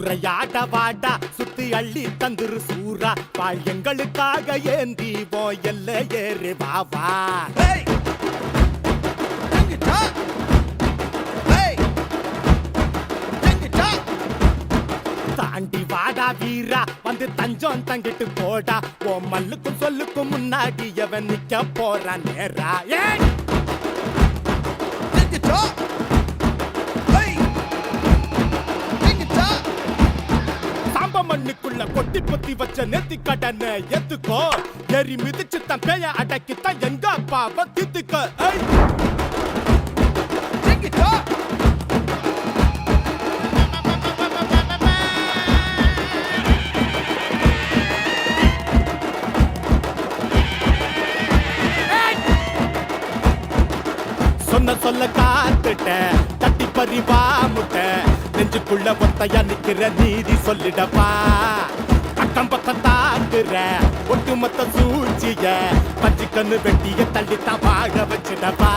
சூறையாட வாடா சுத்தி அள்ளி தந்துரு சூரா வாழ் எங்களுக்காக ஏந்தி போயல்ல ஏறு வாவா தாண்டி வாடா வீரா வந்து தஞ்சம் தங்கிட்டு போடா ஓ மல்லுக்கும் சொல்லுக்கும் முன்னாடி எவன் நிக்க போறான் நேரா சாம்ப மண்ணுக்குள்ள கொட்டி பொத்தி வச்ச நெத்தி கடனை எத்துக்கோ எரி மிதிச்சு தன் பேய அடக்கித்தான் எங்க அப்பாவை தித்துக்க சொன்ன சொல்ல காத்துட்ட தட்டி பறிவா முட்ட நெஞ்சுக்குள்ள ஒத்தையா நிக்கிற நீதி சொல்லிடப்பா அக்கம் பக்கம் தாக்குற ஒட்டுமொத்த சூழ்ச்சிய பஞ்சு கண்ணு வெட்டிய தள்ளித்தான் வாழ வச்சிடப்பா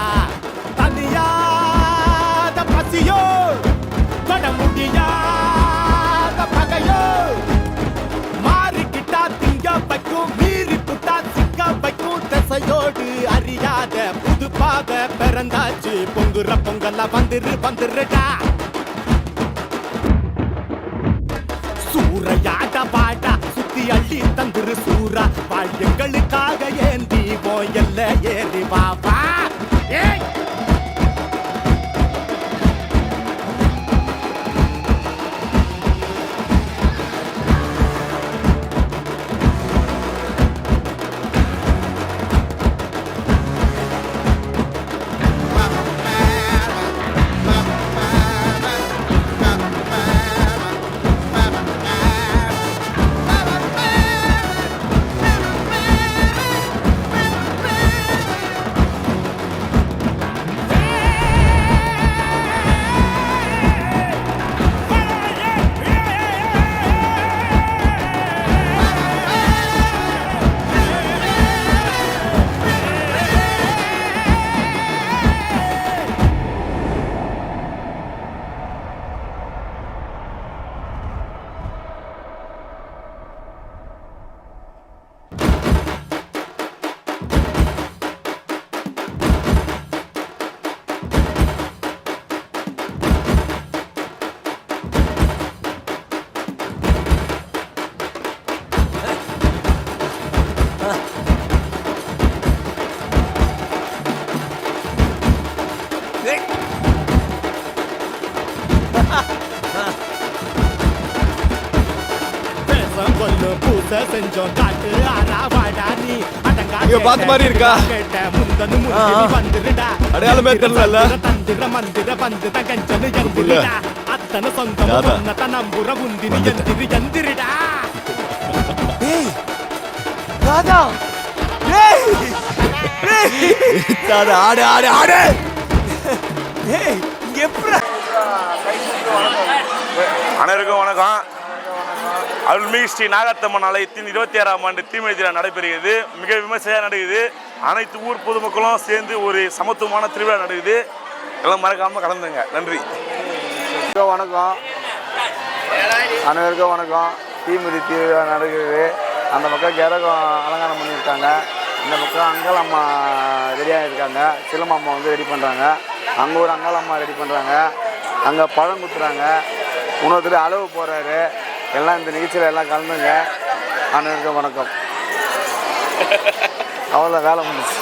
தனியாத பசியோ தொட முடியாத பகையோ மாறிக்கிட்டா திங்க வைக்கும் மீறி புட்டா சிக்க வைக்கும் திசையோடு அறியாத புது பாத பிறந்தாச்சு பொங்குற பொங்கல்ல வந்துருடா சூறையாட பாடா சுத்தி அள்ளி தந்துரு சூரா வாழ் எங்களுக்காக ஏந்தி போயல்ல ஏறி வாவா ஏய் செஞ்சோம் காட்டு ஆராவாடா நீ அடங்கா பாத்து மாதிரி இருக்கா முந்தனு முந்தி வந்துருடா அடையாளமே தெரியல தந்திர மந்திர வந்து தகஞ்சனு எந்திரிடா அத்தனை சொந்தம் ஒன்ன தனம்புற உந்தினி எந்திரிடா ஏய் தாதா ஏய் தாதா ஆடு ஆடு ஆடு ஏய் இங்க எப்பற அனைவருக்கும் வணக்கம். அருள்மிகு ஸ்ரீ நாகாத்தம்மன் ஆலயத்தின் 26ஆம் ஆண்டு தீமிதி திருவிழா நடைபெறுகிறது. மிக விமர்சையாக நடக்குது. அனைத்து ஊர் பொதுமக்களும் சேர்ந்து ஒரு சமத்துவமான திருவிழா நடக்குது. எல்லாம் மறக்காமல் கலந்துங்க. நன்றி. வணக்கம். அனைவருக்கும் வணக்கம். தீமிதி திருவிழா நடக்குது. அந்த பக்கம் கரகம் அலங்காரம் பண்ணியிருக்காங்க. இந்த பக்கம் அங்காள் அம்மா ரெடியாக இருக்காங்க. சிலம்பம்மா வந்து ரெடி பண்ணுறாங்க. அங்கே ஒரு அங்காள் அம்மா ரெடி பண்ணுறாங்க. அங்கே பழம் குத்துறாங்க. இன்னொருத்தர் அளவு போகிறாரு. எல்லாம் இந்த நிகழ்ச்சியில் எல்லாம் கலந்துங்க. அனைவருக்கும் வணக்கம். அவ்வளோ வேலை முடிச்சு.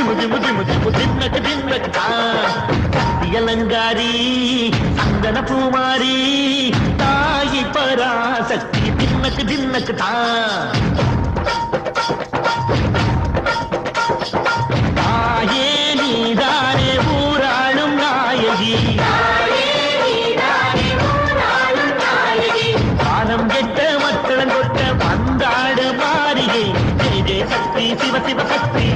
தின்னக்கு தின்னக்கு அலங்காரி சந்தன பூமாரி தாயி பராசக்தி தின்னக்கு தின்னக்கு தாயே நீதானே ஊராளும் நாயகி காலம் கெட்ட மக்களம் கொட்ட வந்தாடு மாறிகை ஜெய ஜெய சக்தி சிவ சிவ சக்தி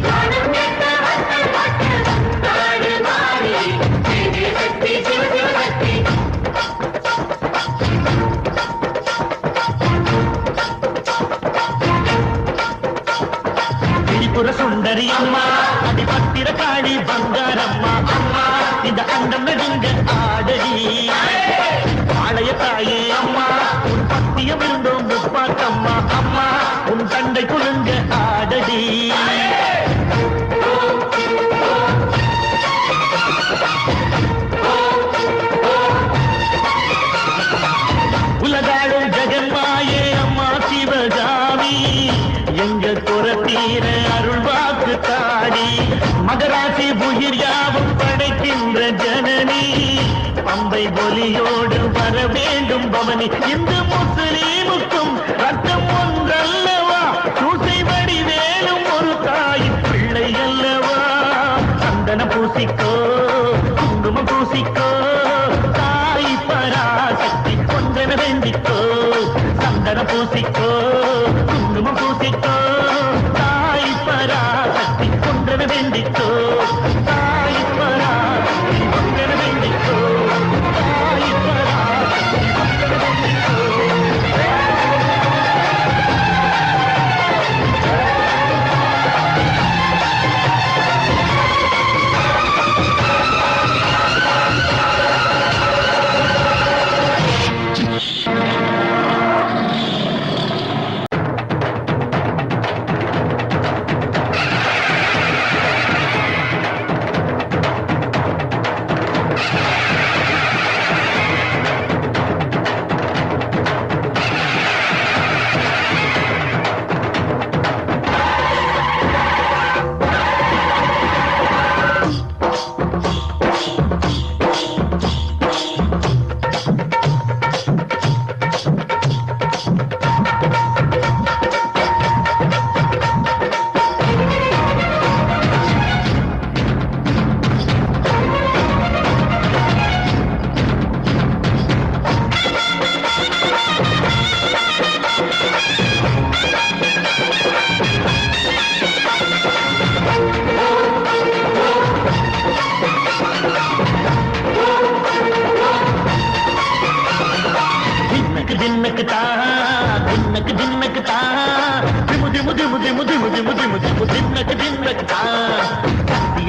சுந்தரி அம்மா அதிபத்திர காளி பங்காரம்மா அம்மா இந்த அண்டம் நெடுங்க ஆடடி ஆலய தாயே அம்மா உன் பத்தியம் இருந்தோம் முப்பாக்கம்மா அம்மா உன் தண்டை குழுங்க ஆடடி உலகாளும் ஜெகன்மாயே அம்மா சிவகாமி எங்க குறத்தீர அருள் வாக்கு தாடி மகராசி புயிர் யாவும் படைக்கின்ற ஜனனி பம்பை பொலியோடு வர வேண்டும் பவனி இந்த முஸ்லீமுக்கும் ரத்தம் ஒன்றல்லவா சூசை வடி வேலும் ஒரு தாயின் பிள்ளை அல்லவா சந்தன பூசிக்கோ குங்குமம் பூசிக்கோ தாய் பராசக்தி கொண்டன வேண்டிக்கோ சந்தன பூசிக்கோ குங்குமம் பூசிக்கோ தாய் பராசக்தி கொண்டன வேண்டிக்கோ தாய் பராசக்தி கொண்டன வேண்டிக்கோ தாய் பராசக்தி கொண்டன வேண்டிக்கோ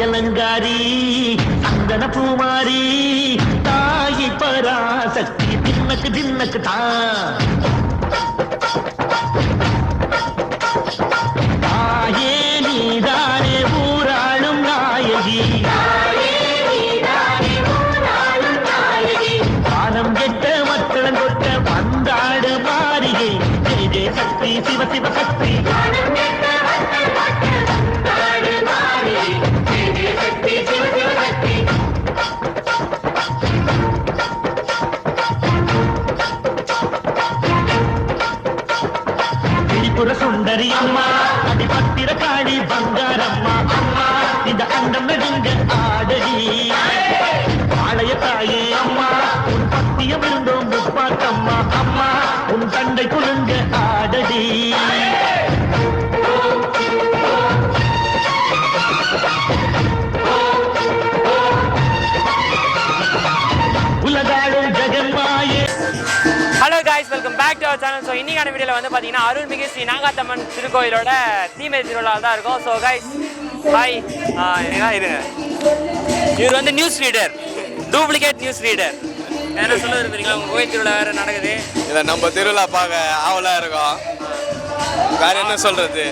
அலங்காரி சந்தன பூமாரி தாயி பராசக்தி தின்னக்கு தின்னக்கு தாயே நீதானே ஊராளும் நாயகி காலம் கெட்ட மக்களம் கொட்ட வந்தாடு மாறிகை ஜெய ஜெய சக்தி சிவ சிவ சக்தி சுந்தரி அம்மா அதிபத்திர காளி பங்காரம்மா அம்மா இந்த அண்டம் நெடுங்க ஆடடி ஆலய தாயே அம்மா உன் பத்தியம் இருந்தோம் முப்பாக்கம்மா அம்மா உன் தண்டை குழுங்க ஆடடி உலகாளும் ஜெகன்மாயே. Hello guys, welcome back to our channel. So இன்னைக்கான வீடியோவில் வந்து பார்த்தீங்கன்னா அருள்மிகு ஸ்ரீ நாகாத்தம்மன் திருக்கோயிலோட தீமிதி திருவிழா தான் இருக்கும். ஸோ காய்ஸ் ஹாய், இதுங்க இவர் வந்து news reader, duplicate news reader. என்ன சொல்ல விரும்புறீங்களா? உங்கள் கோயில் திருவிழா வேறு நடக்குது, இதை நம்ம திருவிழா பார்க்க ஆவலாக இருக்கோம். வேற என்ன சொல்றது,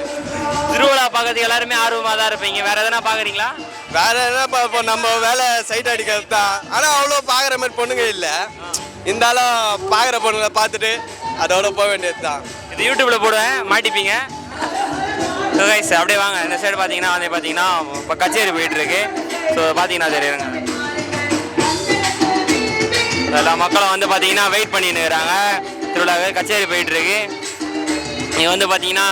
திருவிழா பார்க்கறதுக்கு எல்லாருமே ஆர்வமாக தான் இருப்பீங்க. வேற எதனா பார்க்குறீங்களா? வேற என்ன பார்ப்போம், நம்ம வேலை சைட் அடிக்கிறது தான். ஆனால் அவ்வளோ பார்க்குற மாதிரி பொண்ணுங்க இல்லை. இருந்தாலும் பார்க்குற பொண்ணுங்களை பார்த்துட்டு அதோட போக வேண்டியது தான். இது யூடியூப்ல போடுவேன், மாட்டிப்பீங்க. ஸோ கைஸ் அப்படியே வாங்க இந்த சைடு பார்த்தீங்கன்னா வந்து பார்த்தீங்கன்னா இப்போ கச்சேரி போயிட்டுருக்கு. ஸோ பார்த்தீங்கன்னா தெரியுங்க எல்லா மக்களும் வந்து பார்த்தீங்கன்னா வெயிட் பண்ணின்னு இருக்கிறாங்க. திருவிழாவே கச்சேரி போயிட்டுருக்கு. இங்கே வந்து பார்த்தீங்கன்னா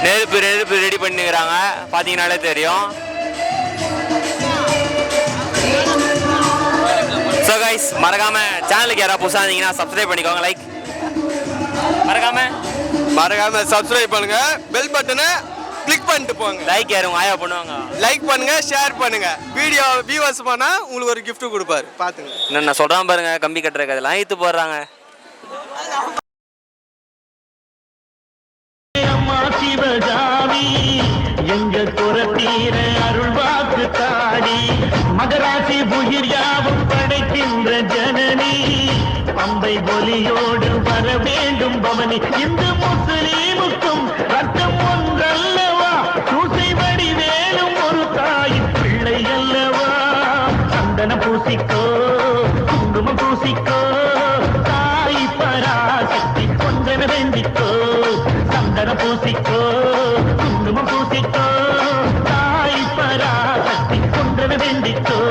நெருப்பு ரெடி பண்ணிக்கிறாங்க, பார்த்தீங்கன்னாலே தெரியும். ஸோ கைஸ் மறக்காம சேனலுக்கு யாராவது புதுசாக இருந்தீங்கன்னா சப்ஸ்கிரைப் பண்ணிக்கோங்க. லைக் மறக்காம சப்ஸ்கிரைப் பண்ணுங்க, பெல் பட்டனை கிளிக் பண்ணிட்டு போங்க. லைக் யாரும் ஆயா பண்ணுவாங்க. லைக் பண்ணுங்க, ஷேர் பண்ணுங்க. வீடியோ வியூவர்ஸ் பண்ணா உங்களுக்கு ஒரு gift கொடுப்பாரு, பாத்துங்க. என்ன சொல்றான் பாருங்க, கம்பி கட்டுறதுக்கு அதெல்லாம் ஈத்து போடுறாங்க. சிவகாமி எங்க குரத்தீர அருள் வாக்கு தாடி மகராசி புகிர் யாவும் படைக்கின்ற ஜனனி பம்பை ஒலியோடு வர வேண்டும் பவனி. இந்த முஸ்லீமுக்கும் ரத்தம் ஒன்றல்லவா, சூசை வடி வேலும் ஒரு தாயின் பிள்ளை அல்லவா. சந்தன பூசிக்கோ குங்குமம் பூசிக்கோ தாய் பராசக்தி கொண்டன வேண்டிக்கோ. சந்தன பூசிக்கோ குங்குமம் பூசிக்கோ தாய் பராசக்தி கொண்டன வேண்டிக்கோ.